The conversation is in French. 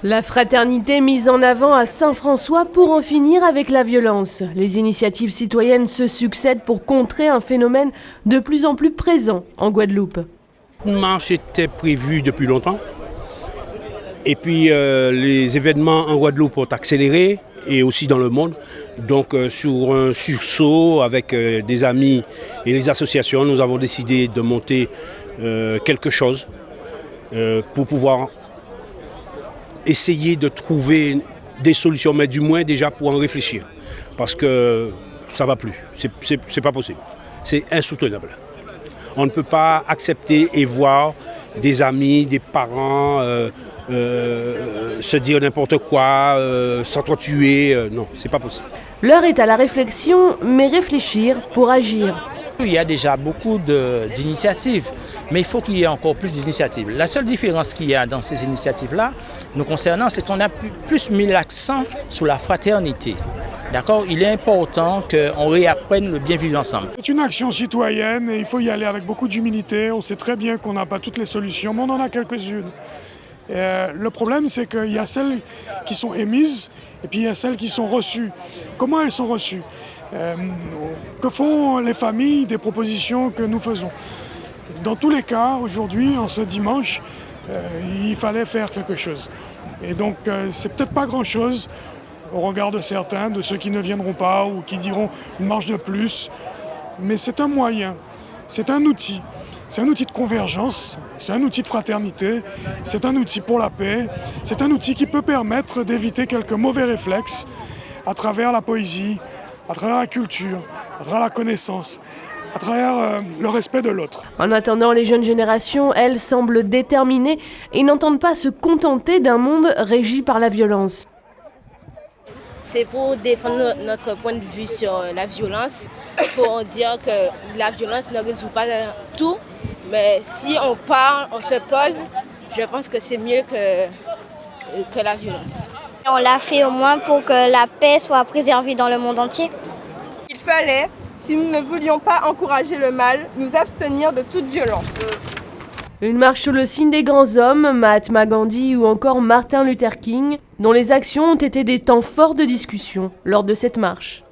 La fraternité mise en avant à Saint-François pour en finir avec la violence. Les initiatives citoyennes se succèdent pour contrer un phénomène de plus en plus présent en Guadeloupe. Une marche était prévue depuis longtemps. Et puis les événements en Guadeloupe ont accéléré et aussi dans le monde. Donc sur un sursaut avec des amis et les associations, nous avons décidé de monter quelque chose pour pouvoir essayer de trouver des solutions, mais du moins déjà pour en réfléchir. Parce que ça ne va plus, c'est pas possible, c'est insoutenable. On ne peut pas accepter et voir des amis, des parents se dire n'importe quoi, s'entretuer, non, c'est pas possible. L'heure est à la réflexion, mais réfléchir pour agir. Il y a déjà beaucoup d'initiatives, mais il faut qu'il y ait encore plus d'initiatives. La seule différence qu'il y a dans ces initiatives-là, nous concernant, c'est qu'on a plus mis l'accent sur la fraternité. D'accord ? Il est important qu'on réapprenne le bien vivre ensemble. C'est une action citoyenne et il faut y aller avec beaucoup d'humilité. On sait très bien qu'on n'a pas toutes les solutions, mais on en a quelques-unes. Le problème, c'est qu'il y a celles qui sont émises et puis il y a celles qui sont reçues. Comment elles sont reçues ? Que font les familles des propositions que nous faisons ? Dans tous les cas, aujourd'hui, en ce dimanche, il fallait faire quelque chose. Et donc, c'est peut-être pas grand-chose au regard de certains, de ceux qui ne viendront pas ou qui diront une marche de plus. Mais c'est un moyen, c'est un outil. C'est un outil de convergence, c'est un outil de fraternité, c'est un outil pour la paix, c'est un outil qui peut permettre d'éviter quelques mauvais réflexes à travers la poésie, à travers la culture, à travers la connaissance, à travers le respect de l'autre. En attendant, les jeunes générations, elles, semblent déterminées et n'entendent pas se contenter d'un monde régi par la violence. C'est pour défendre notre point de vue sur la violence, pour dire que la violence ne résout pas tout, mais si on parle, on se pose, je pense que c'est mieux que la violence. On l'a fait au moins pour que la paix soit préservée dans le monde entier. Il fallait, si nous ne voulions pas encourager le mal, nous abstenir de toute violence. Une marche sous le signe des grands hommes, Mahatma Gandhi ou encore Martin Luther King, dont les actions ont été des temps forts de discussion lors de cette marche.